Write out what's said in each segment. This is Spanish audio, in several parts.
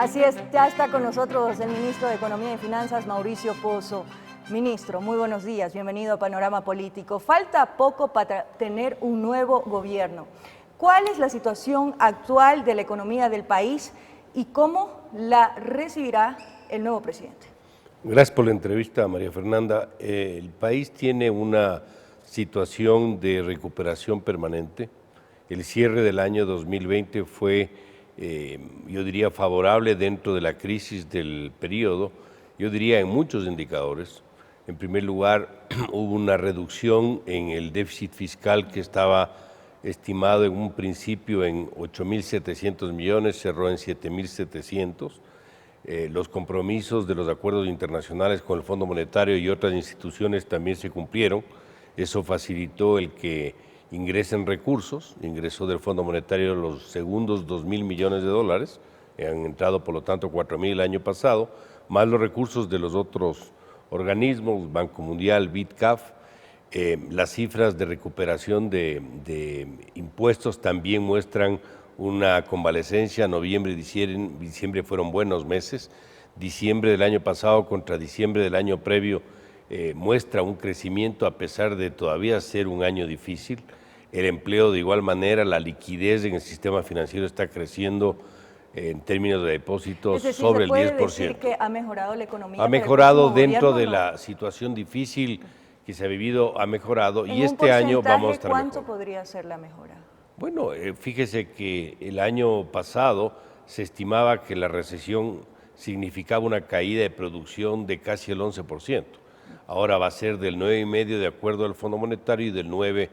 Así es, ya está con nosotros el ministro de Economía y Finanzas, Mauricio Pozo. Ministro, muy buenos días, bienvenido a Panorama Político. Falta poco para tener un nuevo gobierno. ¿Cuál es la situación actual de la economía del país y cómo la recibirá el nuevo presidente? Gracias por la entrevista, María Fernanda. El país tiene una situación de recuperación permanente. El cierre del año 2020 fue, yo diría, favorable dentro de la crisis del periodo, yo diría en muchos indicadores. En primer lugar, hubo una reducción en el déficit fiscal que estaba estimado en un principio en 8.700 millones, cerró en 7.700. Los compromisos de los acuerdos internacionales con el Fondo Monetario y otras instituciones también se cumplieron. Eso facilitó el que ingresen recursos, ingresó del Fondo Monetario los segundos 2.000 millones de dólares, han entrado por lo tanto 4.000 el año pasado, más los recursos de los otros organismos, Banco Mundial, BIDCAF. Las cifras de recuperación de impuestos también muestran una convalecencia. Noviembre y diciembre fueron buenos meses. Diciembre del año pasado contra diciembre del año previo muestra un crecimiento a pesar de todavía ser un año difícil. El empleo de igual manera, la liquidez en el sistema financiero está creciendo en términos de depósitos sobre el 10%. ¿Se puede decir que ha mejorado la economía? Ha mejorado dentro de la situación difícil que se ha vivido, ha mejorado y este año vamos a estar mejor. ¿Cuánto podría ser la mejora? Bueno, fíjese que el año pasado se estimaba que la recesión significaba una caída de producción de casi el 11%. Ahora va a ser del 9,5% de acuerdo al Fondo Monetario y del 9%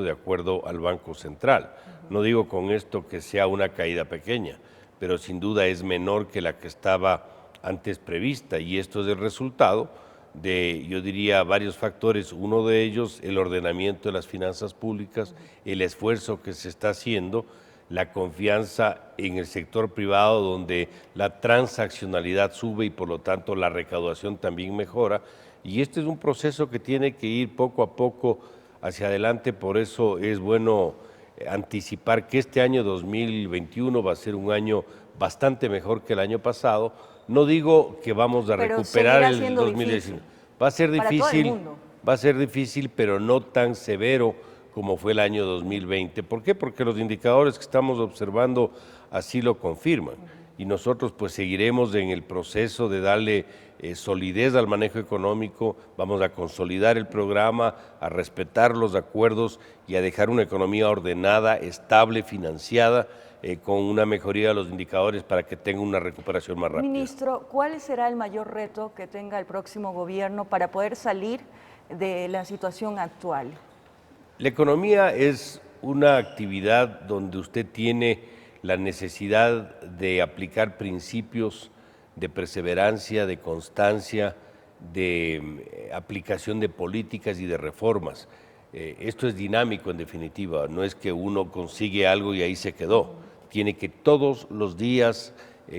de acuerdo al Banco Central. No digo con esto que sea una caída pequeña, pero sin duda es menor que la que estaba antes prevista y esto es el resultado de, yo diría, varios factores. Uno de ellos, el ordenamiento de las finanzas públicas, el esfuerzo que se está haciendo, la confianza en el sector privado donde la transaccionalidad sube y por lo tanto la recaudación también mejora. Y este es un proceso que tiene que ir poco a poco hacia adelante, por eso es bueno anticipar que este año 2021 va a ser un año bastante mejor que el año pasado. No digo que vamos a recuperar el 2019. Va a ser difícil, pero no tan severo como fue el año 2020. ¿Por qué? Porque los indicadores que estamos observando así lo confirman. Y nosotros pues seguiremos en el proceso de darle solidez al manejo económico, vamos a consolidar el programa, a respetar los acuerdos y a dejar una economía ordenada, estable, financiada, con una mejoría de los indicadores para que tenga una recuperación más rápida. Ministro, ¿cuál será el mayor reto que tenga el próximo gobierno para poder salir de la situación actual? La economía es una actividad donde usted tiene la necesidad de aplicar principios de perseverancia, de constancia, de aplicación de políticas y de reformas. Esto es dinámico en definitiva, no es que uno consigue algo y ahí se quedó. Tiene que todos los días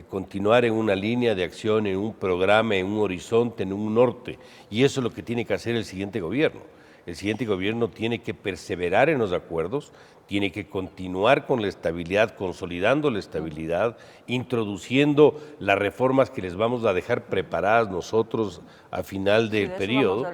continuar en una línea de acción, en un programa, en un horizonte, en un norte. Y eso es lo que tiene que hacer el siguiente gobierno. El siguiente gobierno tiene que perseverar en los acuerdos, tiene que continuar con la estabilidad, consolidando la estabilidad, introduciendo las reformas que les vamos a dejar preparadas nosotros a final del periodo.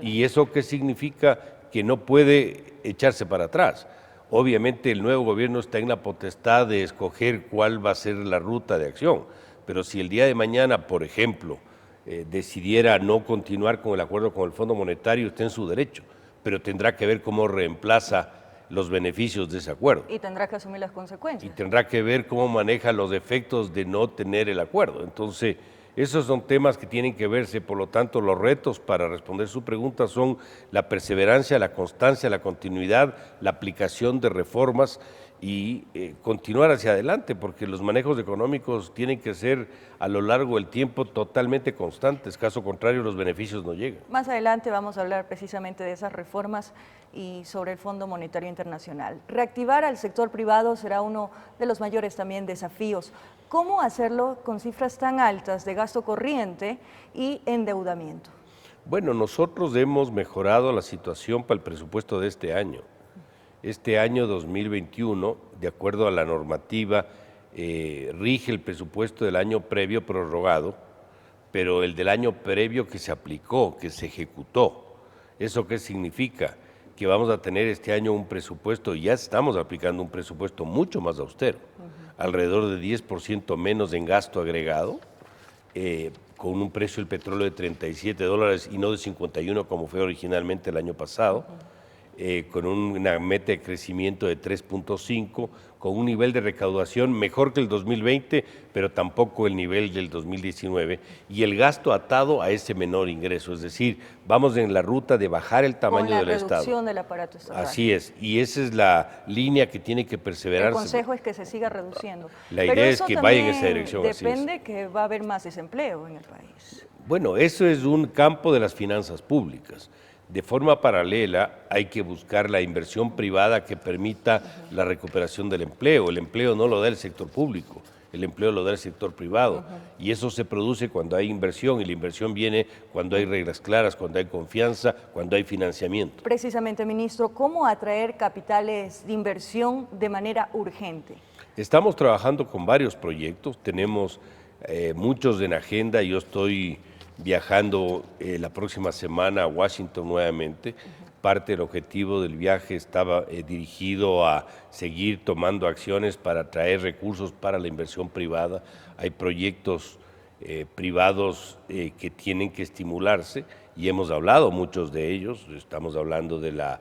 ¿Y eso qué significa? Que no puede echarse para atrás. Obviamente el nuevo gobierno está en la potestad de escoger cuál va a ser la ruta de acción, pero si el día de mañana, por ejemplo, decidiera no continuar con el acuerdo con el Fondo Monetario, está en su derecho, pero tendrá que ver cómo reemplaza los beneficios de ese acuerdo. Y tendrá que asumir las consecuencias. Y tendrá que ver cómo maneja los efectos de no tener el acuerdo. Entonces, esos son temas que tienen que verse, por lo tanto, los retos para responder su pregunta son la perseverancia, la constancia, la continuidad, la aplicación de reformas y continuar hacia adelante, porque los manejos económicos tienen que ser a lo largo del tiempo totalmente constantes, caso contrario los beneficios no llegan. Más adelante vamos a hablar precisamente de esas reformas y sobre el Fondo Monetario Internacional. Reactivar al sector privado será uno de los mayores también desafíos. ¿Cómo hacerlo con cifras tan altas de gasto corriente y endeudamiento? Bueno, nosotros hemos mejorado la situación para el presupuesto de este año. Este año 2021, de acuerdo a la normativa, rige el presupuesto del año previo prorrogado, pero el del año previo que se aplicó, que se ejecutó. ¿Eso qué significa? Que vamos a tener este año un presupuesto, ya estamos aplicando un presupuesto mucho más austero, alrededor de 10% menos en gasto agregado, con un precio del petróleo de $37 y no de 51 como fue originalmente el año pasado, con una meta de crecimiento de 3.5, con un nivel de recaudación mejor que el 2020, pero tampoco el nivel del 2019, y el gasto atado a ese menor ingreso, es decir, vamos en la ruta de bajar el tamaño del Estado. Con la reducción del aparato estatal. Así es, y esa es la línea que tiene que perseverar. El consejo es que se siga reduciendo. La idea es que vaya en esa dirección. Depende que va a haber más desempleo en el país. Bueno, eso es un campo de las finanzas públicas. De forma paralela hay que buscar la inversión privada que permita la recuperación del empleo. El empleo no lo da el sector público, el empleo lo da el sector privado. Y eso se produce cuando hay inversión, y la inversión viene cuando hay reglas claras, cuando hay confianza, cuando hay financiamiento. Precisamente, ministro, ¿cómo atraer capitales de inversión de manera urgente? Estamos trabajando con varios proyectos, tenemos muchos en agenda. Yo estoy viajando la próxima semana a Washington nuevamente. Parte del objetivo del viaje estaba dirigido a seguir tomando acciones para traer recursos para la inversión privada. Hay proyectos privados que tienen que estimularse y hemos hablado muchos de ellos. Estamos hablando de la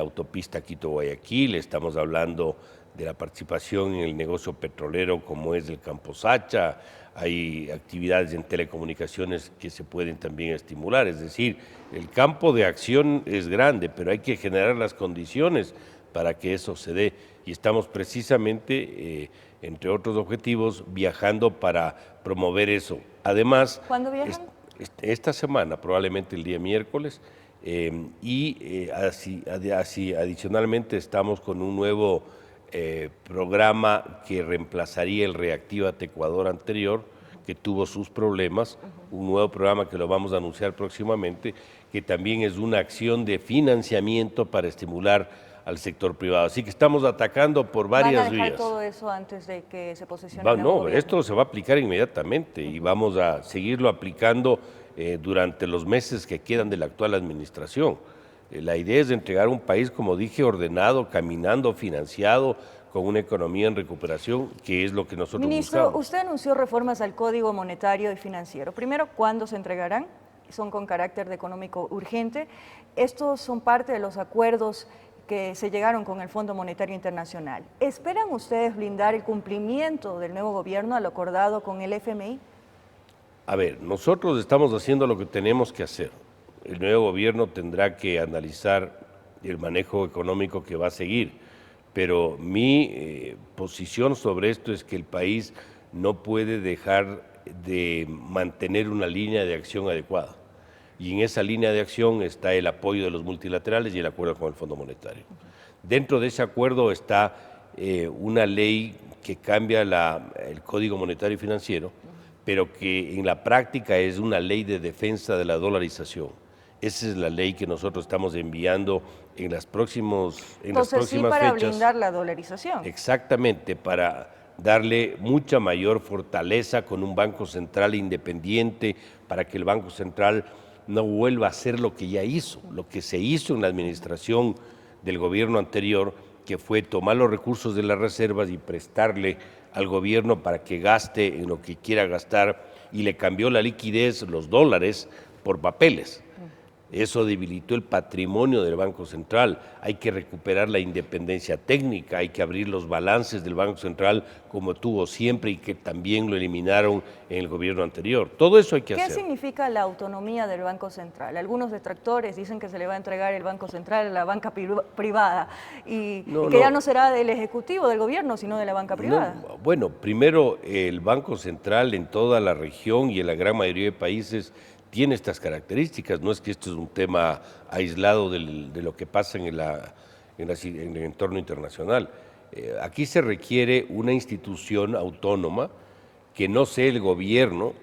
autopista Quito-Guayaquil, estamos hablando de la participación en el negocio petrolero como es el Campo Sacha. Hay actividades en telecomunicaciones que se pueden también estimular, es decir, el campo de acción es grande, pero hay que generar las condiciones para que eso se dé. Y estamos precisamente, entre otros objetivos, viajando para promover eso. Además, ¿cuándo viajan? Esta semana, probablemente el día miércoles, adicionalmente estamos con un nuevo programa que reemplazaría el Reactívate Ecuador anterior, que tuvo sus problemas, un nuevo programa que lo vamos a anunciar próximamente, que también es una acción de financiamiento para estimular al sector privado. Así que estamos atacando por varias vías. ¿Van a dejar todo eso antes de que se posicione el nuevo No, gobierno? esto se va a aplicar inmediatamente y vamos a seguirlo aplicando durante los meses que quedan de la actual administración. La idea es entregar un país, como dije, ordenado, caminando, financiado, con una economía en recuperación, que es lo que nosotros Ministro, buscamos. usted anunció reformas al Código Monetario y Financiero. Primero, ¿cuándo se entregarán? Son con carácter de económico urgente. Estos son parte de los acuerdos que se llegaron con el Fondo Monetario Internacional. ¿Esperan ustedes blindar el cumplimiento del nuevo gobierno a lo acordado con el FMI? A ver, nosotros estamos haciendo lo que tenemos que hacer. El nuevo gobierno tendrá que analizar el manejo económico que va a seguir, pero mi posición sobre esto es que el país no puede dejar de mantener una línea de acción adecuada. Y en esa línea de acción está el apoyo de los multilaterales y el acuerdo con el Fondo Monetario. Dentro de ese acuerdo está una ley que cambia el Código Monetario y Financiero, pero que en la práctica es una ley de defensa de la dolarización. Esa es la ley que nosotros estamos enviando en las próximas Entonces, sí, para blindar la dolarización. Exactamente, para darle mucha mayor fortaleza con un Banco Central independiente, para que el Banco Central no vuelva a hacer lo que ya hizo, lo que se hizo en la administración del gobierno anterior, que fue tomar los recursos de las reservas y prestarle al gobierno para que gaste en lo que quiera gastar, y le cambió la liquidez, los dólares, por papeles. Eso debilitó el patrimonio del Banco Central. Hay que recuperar la independencia técnica, hay que abrir los balances del Banco Central como tuvo siempre y que también lo eliminaron en el gobierno anterior. Todo eso hay que hacer. ¿Qué significa la autonomía del Banco Central? Algunos detractores dicen que se le va a entregar el Banco Central a la banca privada y que ya no será del Ejecutivo, del gobierno, sino de la banca privada. Bueno, primero, el Banco Central en toda la región y en la gran mayoría de países tiene estas características. No es que esto es un tema aislado de lo que pasa en el entorno internacional. Aquí se requiere una institución autónoma que no sea el gobierno,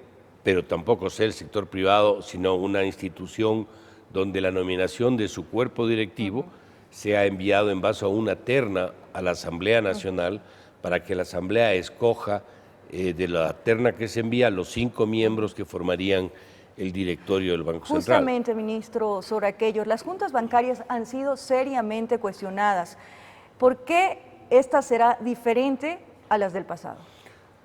pero tampoco sea el sector privado, sino una institución donde la nominación de su cuerpo directivo sea enviado en base a una terna a la Asamblea Nacional para que la Asamblea escoja de la terna que se envía los 5 miembros que formarían el directorio del Banco Central. Justamente, ministro, sobre aquellos, las juntas bancarias han sido seriamente cuestionadas. ¿Por qué esta será diferente a las del pasado?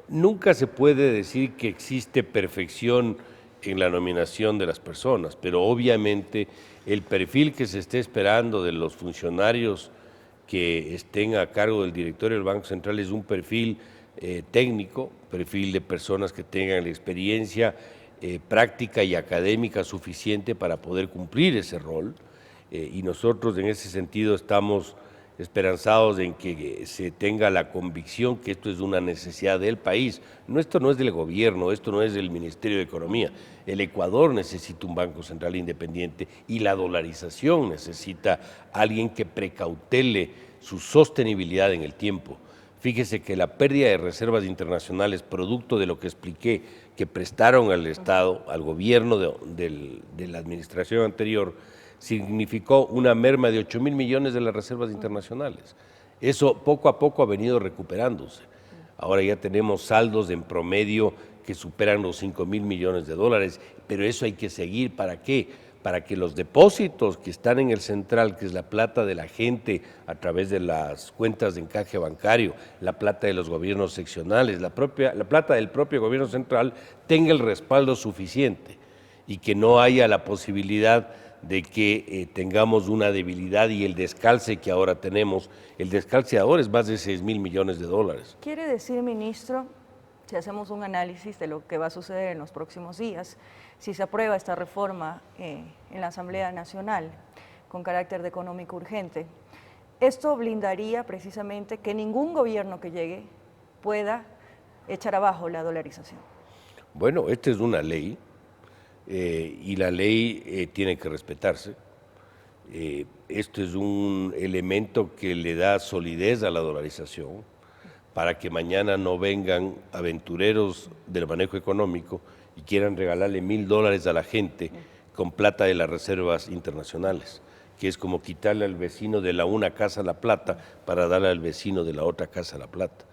Nunca se puede decir que existe perfección en la nominación de las personas, pero obviamente el perfil que se esté esperando de los funcionarios que estén a cargo del directorio del Banco Central es un perfil técnico, perfil de personas que tengan la experiencia práctica y académica suficiente para poder cumplir ese rol, y nosotros en ese sentido estamos esperanzados en que se tenga la convicción que esto es una necesidad del país. Esto no es del gobierno, esto no es del Ministerio de Economía. El Ecuador necesita un Banco Central independiente y la dolarización necesita alguien que precautele su sostenibilidad en el tiempo. Fíjese que la pérdida de reservas internacionales, producto de lo que expliqué, que prestaron al Estado, al gobierno de la administración anterior, significó una merma de 8.000 millones de las reservas internacionales. Eso poco a poco ha venido recuperándose. Ahora ya tenemos saldos en promedio que superan los 5.000 millones de dólares, pero eso hay que seguir. ¿Para qué? Para que los depósitos que están en el central, que es la plata de la gente a través de las cuentas de encaje bancario, la plata de los gobiernos seccionales, la plata del propio gobierno central, tenga el respaldo suficiente y que no haya la posibilidad de que tengamos una debilidad y el descalce que ahora tenemos. El descalce ahora es más de 6.000 millones de dólares. Quiere decir, ministro, si hacemos un análisis de lo que va a suceder en los próximos días, si se aprueba esta reforma en la Asamblea Nacional con carácter de económico urgente, esto blindaría precisamente que ningún gobierno que llegue pueda echar abajo la dolarización. Bueno, esta es una ley y la ley tiene que respetarse. Esto es un elemento que le da solidez a la dolarización para que mañana no vengan aventureros del manejo económico y quieran regalarle $1.000 a la gente con plata de las reservas internacionales, que es como quitarle al vecino de la una casa la plata para darle al vecino de la otra casa la plata.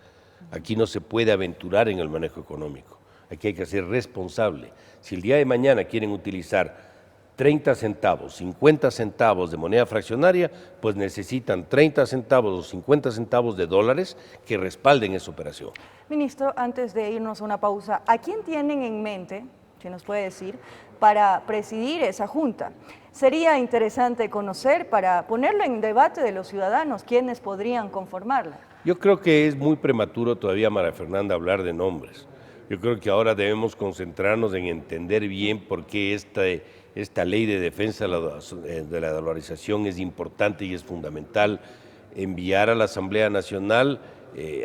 Aquí no se puede aventurar en el manejo económico, aquí hay que ser responsable. Si el día de mañana quieren utilizar 30 centavos, 50 centavos de moneda fraccionaria, pues necesitan 30 centavos o 50 centavos de dólares que respalden esa operación. Ministro, antes de irnos a una pausa, ¿a quién tienen en mente, si nos puede decir, para presidir esa junta? Sería interesante conocer, para ponerlo en debate de los ciudadanos, quiénes podrían conformarla. Yo creo que es muy prematuro todavía, María Fernanda, hablar de nombres. Yo creo que ahora debemos concentrarnos en entender bien por qué esta ley de defensa de la dolarización es importante y es fundamental. Enviar a la Asamblea Nacional,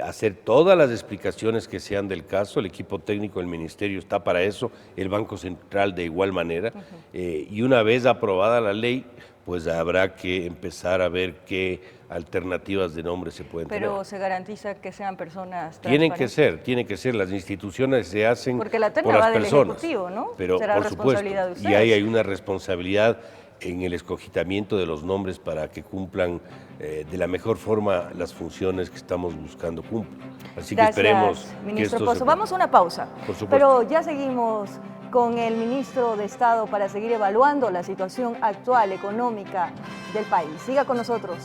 hacer todas las explicaciones que sean del caso. El equipo técnico del Ministerio está para eso, el Banco Central de igual manera. Y una vez aprobada la ley, pues habrá que empezar a ver qué alternativas de nombre se pueden tener. Pero se garantiza que sean personas Tienen transparentes. que ser, las instituciones se hacen Porque la terna por las va del personas. Ejecutivo, ¿no? Pero Será por responsabilidad supuesto, de y ahí ustedes. hay una responsabilidad en el escogitamiento de los nombres para que cumplan de la mejor forma las funciones que estamos buscando cumplan. Así Gracias, que esperemos ministro que esto Pozo. se... Vamos a una pausa, Por supuesto. pero ya seguimos con el ministro de Estado para seguir evaluando la situación actual económica del país. Siga con nosotros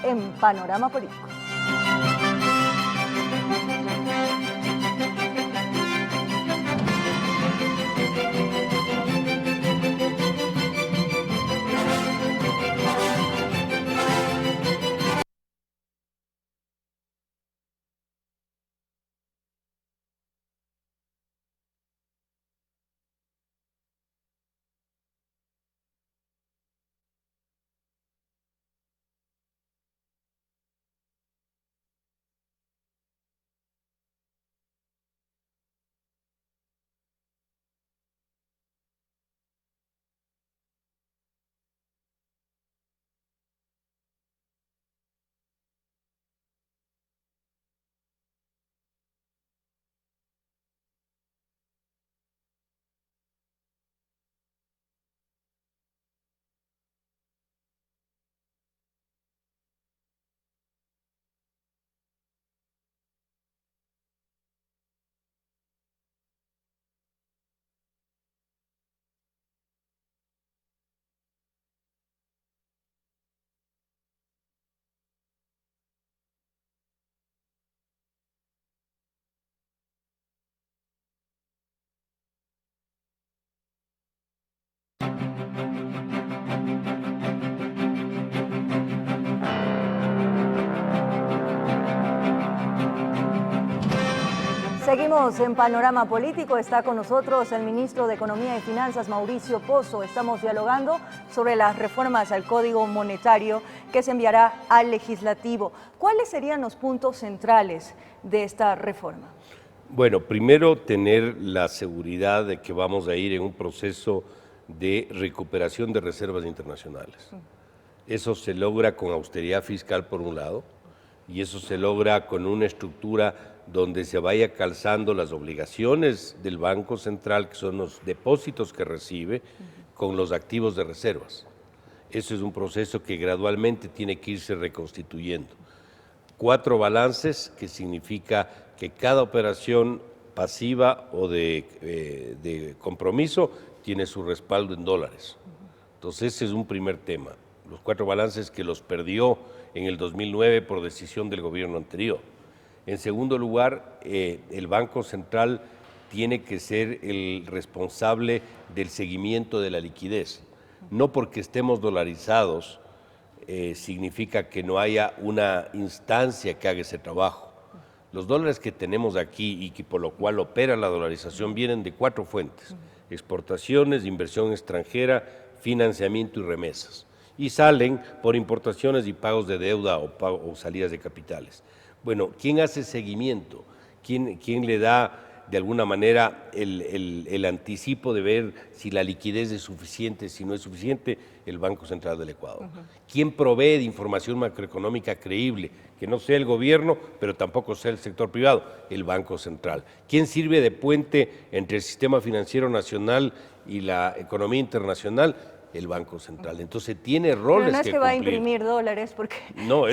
en Panorama Político. Seguimos en Panorama Político. Está con nosotros el ministro de Economía y Finanzas, Mauricio Pozo. Estamos dialogando sobre las reformas al Código Monetario que se enviará al Legislativo. ¿Cuáles serían los puntos centrales de esta reforma? Bueno, primero tener la seguridad de que vamos a ir en un proceso de recuperación de reservas internacionales. Eso se logra con austeridad fiscal por un lado, y eso se logra con una estructura donde se vaya calzando las obligaciones del Banco Central, que son los depósitos que recibe, con los activos de reservas. Eso es un proceso que gradualmente tiene que irse reconstituyendo. 4 balances, que significa que cada operación pasiva o de compromiso tiene su respaldo en dólares. Entonces ese es un primer tema. Los 4 balances que los perdió en el 2009 por decisión del gobierno anterior. En segundo lugar, el Banco Central tiene que ser el responsable del seguimiento de la liquidez. No porque estemos dolarizados significa que no haya una instancia que haga ese trabajo. Los dólares que tenemos aquí y que por lo cual opera la dolarización vienen de 4 fuentes: exportaciones, inversión extranjera, financiamiento y remesas. Y salen por importaciones y pagos de deuda o salidas de capitales. Bueno, ¿quién hace seguimiento? ¿Quién le da de alguna manera el anticipo de ver si la liquidez es suficiente, si no es suficiente? El Banco Central del Ecuador. ¿Quién provee de información macroeconómica creíble? Que no sea el gobierno, pero tampoco sea el sector privado, el Banco Central. ¿Quién sirve de puente entre el sistema financiero nacional y la economía internacional? El Banco Central. Entonces tiene roles que Pero no es que va a imprimir dólares, porque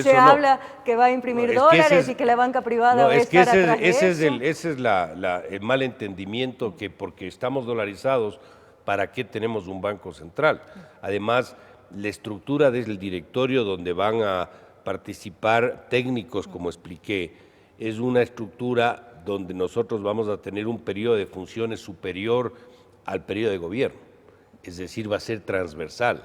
se habla que va a imprimir dólares y que la banca privada va a estar atrás de eso. Ese es el mal entendimiento, que porque estamos dolarizados, ¿para qué tenemos un Banco Central? Además, la estructura del directorio donde van a participar técnicos, como expliqué, es una estructura donde nosotros vamos a tener un periodo de funciones superior al periodo de gobierno. Es decir, va a ser transversal.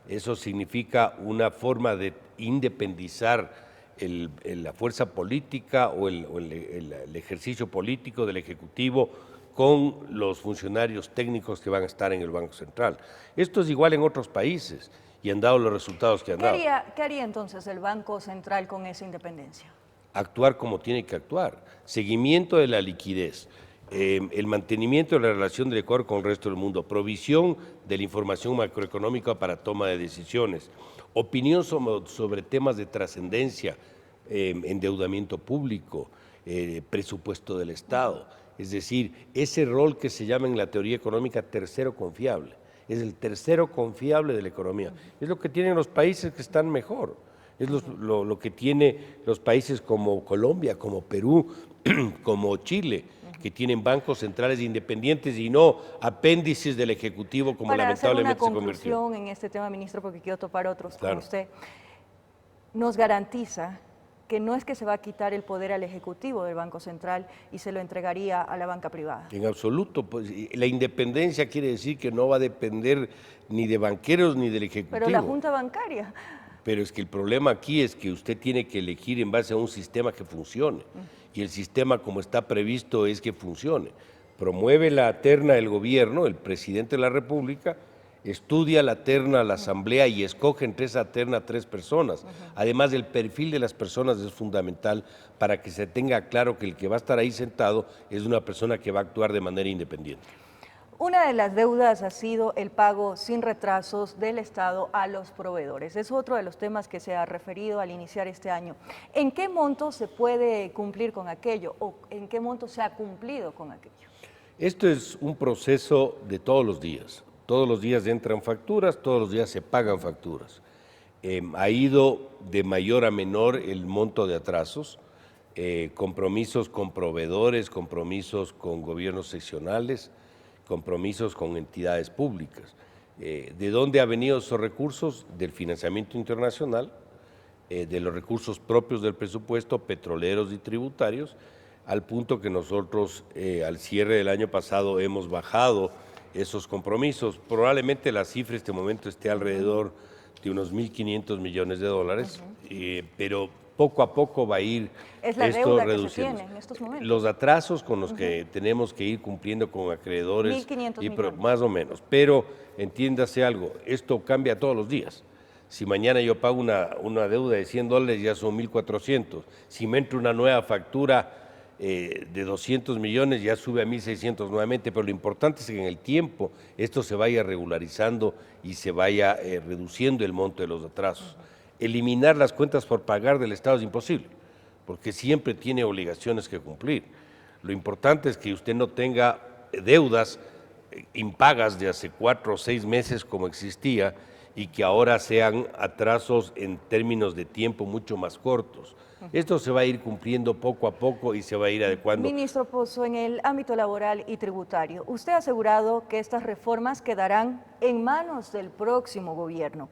Eso significa una forma de independizar la fuerza política o el ejercicio político del Ejecutivo con los funcionarios técnicos que van a estar en el Banco Central. Esto es igual en otros países y han dado los resultados que han dado. ¿Qué haría entonces el Banco Central con esa independencia? Actuar como tiene que actuar. Seguimiento de la liquidez. El mantenimiento de la relación del Ecuador con el resto del mundo, provisión de la información macroeconómica para toma de decisiones, opinión sobre temas de trascendencia, endeudamiento público, presupuesto del Estado. Es decir, ese rol que se llama en la teoría económica tercero confiable, es el tercero confiable de la economía. Es lo que tienen los países que están mejor, es lo que tienen los países como Colombia, como Perú, como Chile, que tienen bancos centrales independientes y no apéndices del Ejecutivo, como lamentablemente se convirtió. Para hacer una conclusión en este tema, ministro, porque quiero topar otros con usted, nos garantiza que no es que se va a quitar el poder al Ejecutivo del Banco Central y se lo entregaría a la banca privada. En absoluto, pues la independencia quiere decir que no va a depender ni de banqueros ni del Ejecutivo. Pero la Junta Bancaria. Pero es que el problema aquí es que usted tiene que elegir en base a un sistema que funcione. Y el sistema como está previsto es que funcione. Promueve la terna el gobierno, el presidente de la República, estudia la terna la Asamblea y escoge entre esa terna 3 personas. Además, el perfil de las personas es fundamental para que se tenga claro que el que va a estar ahí sentado es una persona que va a actuar de manera independiente. Una de las deudas ha sido el pago sin retrasos del Estado a los proveedores. Es otro de los temas que se ha referido al iniciar este año. ¿En qué monto se puede cumplir con aquello o en qué monto se ha cumplido con aquello? Esto es un proceso de todos los días. Todos los días entran facturas, todos los días se pagan facturas. Ha ido de mayor a menor el monto de atrasos, compromisos con proveedores, compromisos con gobiernos seccionales, compromisos con entidades públicas. ¿De dónde han venido esos recursos? Del financiamiento internacional, de los recursos propios del presupuesto, petroleros y tributarios, al punto que nosotros al cierre del año pasado hemos bajado esos compromisos. Probablemente la cifra en este momento esté alrededor de unos 1.500 millones de dólares, pero poco a poco va a ir Es la esto deuda que se reduciendo. tiene en estos momentos. Los atrasos con los que tenemos que ir cumpliendo con acreedores, 1.500 y millones. más o menos. Pero entiéndase algo, esto cambia todos los días. Si mañana yo pago una deuda de $100, ya son 1.400. Si me entra una nueva factura de 200 millones, ya sube a 1.600 nuevamente, pero lo importante es que en el tiempo esto se vaya regularizando y se vaya reduciendo el monto de los atrasos. Eliminar las cuentas por pagar del Estado es imposible, porque siempre tiene obligaciones que cumplir. Lo importante es que usted no tenga deudas impagas de hace 4 o 6 meses como existía y que ahora sean atrasos en términos de tiempo mucho más cortos. Esto se va a ir cumpliendo poco a poco y se va a ir adecuando. Ministro Pozo, en el ámbito laboral y tributario, usted ha asegurado que estas reformas quedarán en manos del próximo gobierno,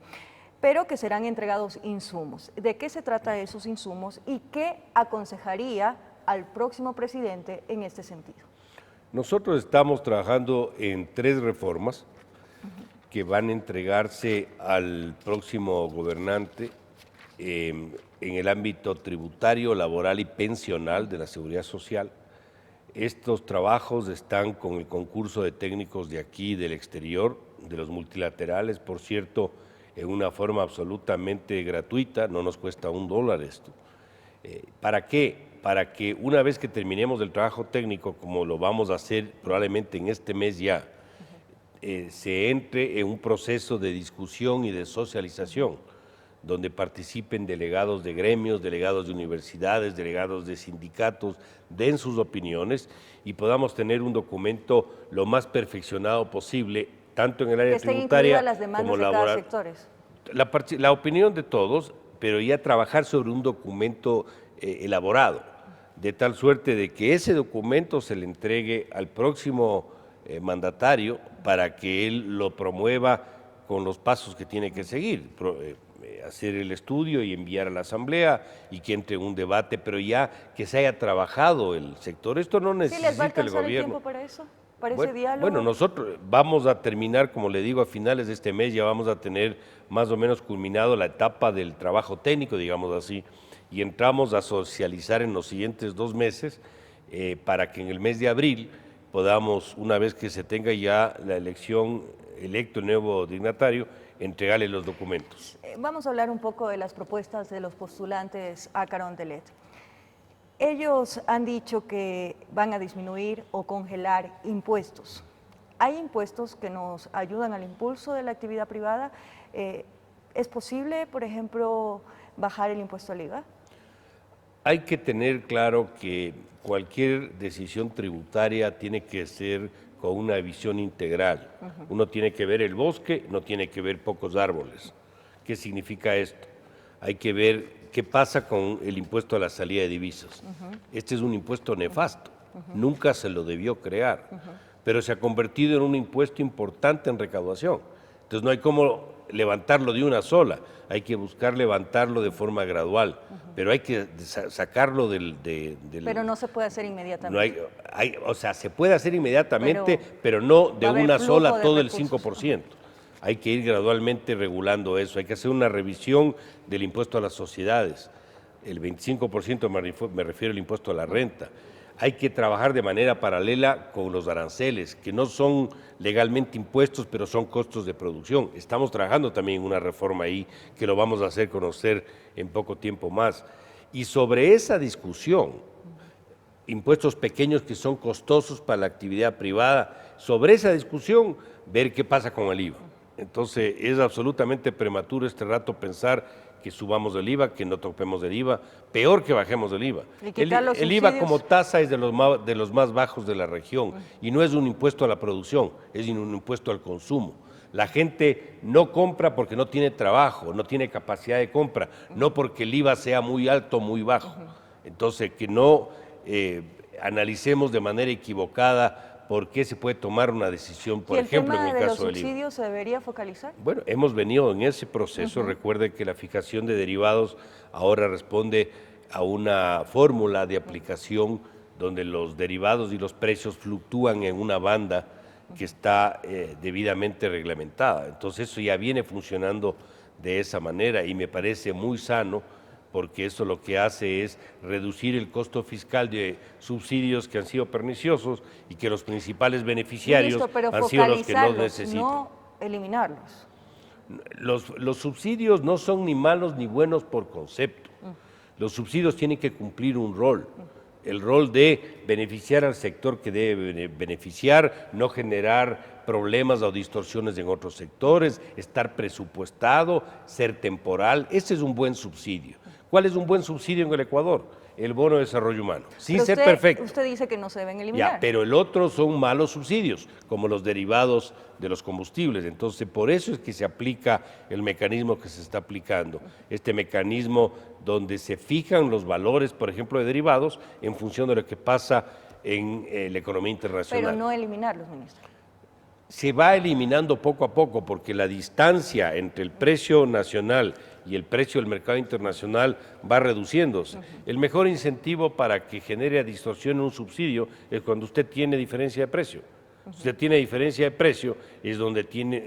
pero que serán entregados insumos. ¿De qué se trata esos insumos y qué aconsejaría al próximo presidente en este sentido? Nosotros estamos trabajando en 3 reformas que van a entregarse al próximo gobernante en el ámbito tributario, laboral y pensional de la Seguridad Social. Estos trabajos están con el concurso de técnicos de aquí y del exterior, de los multilaterales, por cierto, en una forma absolutamente gratuita, no nos cuesta $1 esto. ¿Para qué? Para que una vez que terminemos el trabajo técnico, como lo vamos a hacer probablemente en este mes ya, se entre en un proceso de discusión y de socialización, donde participen delegados de gremios, delegados de universidades, delegados de sindicatos, den sus opiniones y podamos tener un documento lo más perfeccionado posible, tanto en el área tributaria como laboral. La opinión de todos, pero ya trabajar sobre un documento elaborado, de tal suerte de que ese documento se le entregue al próximo mandatario para que él lo promueva con los pasos que tiene que seguir, hacer el estudio y enviar a la Asamblea y que entre un debate, pero ya que se haya trabajado el sector. Esto no necesita el gobierno. ¿El tiempo para eso? ¿Para ese diálogo? Bueno, nosotros vamos a terminar, como le digo, a finales de este mes ya vamos a tener más o menos culminado la etapa del trabajo técnico, digamos así, y entramos a socializar en los siguientes 2 meses para que en el mes de abril podamos, una vez que se tenga ya la elección, electo el nuevo dignatario, entregarle los documentos. Vamos a hablar un poco de las propuestas de los postulantes a Carondelet. Ellos han dicho que van a disminuir o congelar impuestos. ¿Hay impuestos que nos ayudan al impulso de la actividad privada? ¿Es posible, por ejemplo, bajar el impuesto al IVA? Hay que tener claro que cualquier decisión tributaria tiene que ser con una visión integral. Uno tiene que ver el bosque, no tiene que ver pocos árboles. ¿Qué significa esto? Hay que ver qué pasa con el impuesto a la salida de divisas. Este es un impuesto nefasto, nunca se lo debió crear, pero se ha convertido en un impuesto importante en recaudación. Entonces no hay cómo levantarlo de una sola, hay que buscar levantarlo de forma gradual, pero hay que sacarlo del... Pero no se puede hacer inmediatamente. O sea, se puede hacer inmediatamente, pero no de una sola todo el 5%. Hay que ir gradualmente regulando eso, hay que hacer una revisión del impuesto a las sociedades, el 25% me refiero al impuesto a la renta. Hay que trabajar de manera paralela con los aranceles, que no son legalmente impuestos, pero son costos de producción. Estamos trabajando también en una reforma ahí, que lo vamos a hacer conocer en poco tiempo más. Y sobre esa discusión, impuestos pequeños que son costosos para la actividad privada, sobre esa discusión, ver qué pasa con el IVA. Entonces, es absolutamente prematuro este rato pensar que subamos el IVA, que no topemos el IVA, peor que bajemos el IVA. El IVA como tasa es de los más bajos de la región y no es un impuesto a la producción, es un impuesto al consumo. La gente no compra porque no tiene trabajo, no tiene capacidad de compra, no porque el IVA sea muy alto o muy bajo. Entonces, que no analicemos de manera equivocada por qué se puede tomar una decisión, por ejemplo, en el caso del IVA. ¿Y el tema de los subsidios se debería focalizar? Bueno, hemos venido en ese proceso. Recuerde que la fijación de derivados ahora responde a una fórmula de aplicación donde los derivados y los precios fluctúan en una banda que está debidamente reglamentada. Entonces eso ya viene funcionando de esa manera y me parece muy sano, porque eso lo que hace es reducir el costo fiscal de subsidios que han sido perniciosos y que los principales beneficiarios Ministro, pero han sido los que no focalizarlos, necesitan. no eliminarlos. Los subsidios no son ni malos ni buenos por concepto. Los subsidios tienen que cumplir un rol. El rol de beneficiar al sector que debe beneficiar, no generar problemas o distorsiones en otros sectores, estar presupuestado, ser temporal. Ese es un buen subsidio. ¿Cuál es un buen subsidio en el Ecuador? El bono de desarrollo humano, sin Pero ser usted, perfecto. Usted dice que no se deben eliminar. Ya, pero el otro son malos subsidios, como los derivados de los combustibles. Entonces, por eso es que se aplica el mecanismo que se está aplicando. Este mecanismo donde se fijan los valores, por ejemplo, de derivados, en función de lo que pasa en la economía internacional. Pero no eliminarlos, ministro. Se va eliminando poco a poco, porque la distancia entre el precio nacional y el precio del mercado internacional va reduciéndose. El mejor incentivo para que genere distorsión en un subsidio es cuando usted tiene diferencia de precio. Si usted tiene diferencia de precio, es donde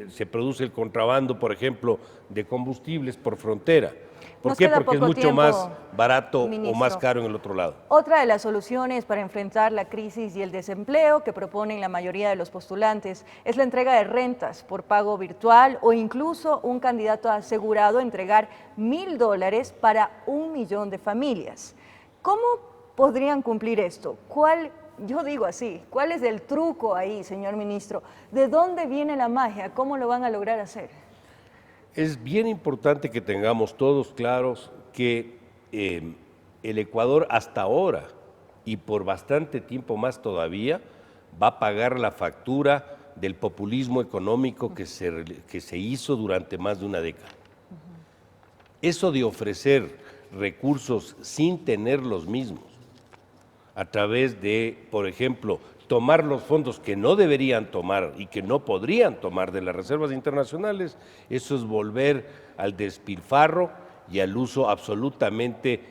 se produce el contrabando, por ejemplo, de combustibles por frontera. ¿Por Nos qué? queda Porque es poco mucho tiempo, más barato o ministro. más caro en el otro lado. Otra de las soluciones para enfrentar la crisis y el desempleo que proponen la mayoría de los postulantes es la entrega de rentas por pago virtual o incluso un candidato asegurado entregar $1.000 para 1 millón de familias. ¿Cómo podrían cumplir esto? Yo digo así, ¿cuál es el truco ahí, señor ministro? ¿De dónde viene la magia? ¿Cómo lo van a lograr hacer? Es bien importante que tengamos todos claros que el Ecuador hasta ahora y por bastante tiempo más todavía va a pagar la factura del populismo económico que se hizo durante más de una década. Eso de ofrecer recursos sin tener los mismos, a través de, por ejemplo, tomar los fondos que no deberían tomar y que no podrían tomar de las reservas internacionales, eso es volver al despilfarro y al uso absolutamente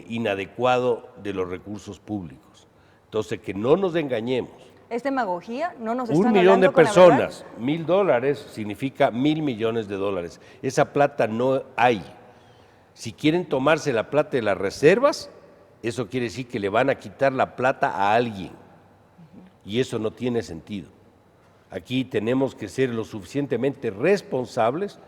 inadecuado de los recursos públicos. Entonces, que no nos engañemos. ¿Es demagogia? ¿No nos están 1 millón de hablando con la verdad? personas, $1.000 significa $1.000 millones. Esa plata no hay. Si quieren tomarse la plata de las reservas, eso quiere decir que le van a quitar la plata a alguien. Y eso no tiene sentido. Aquí tenemos que ser lo suficientemente responsables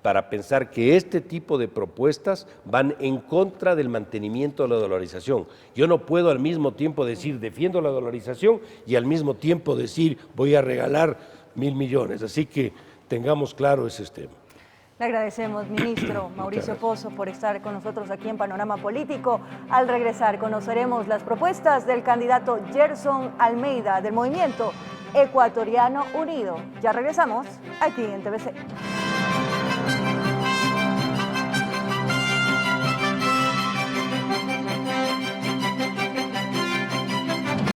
para pensar que este tipo de propuestas van en contra del mantenimiento de la dolarización. Yo no puedo al mismo tiempo decir defiendo la dolarización y al mismo tiempo decir voy a regalar 1.000 millones. Así que tengamos claro ese tema. Le agradecemos, ministro Mauricio Pozo, por estar con nosotros aquí en Panorama Político. Al regresar, conoceremos las propuestas del candidato Gerson Almeida del Movimiento Ecuatoriano Unido. Ya regresamos aquí en TVC.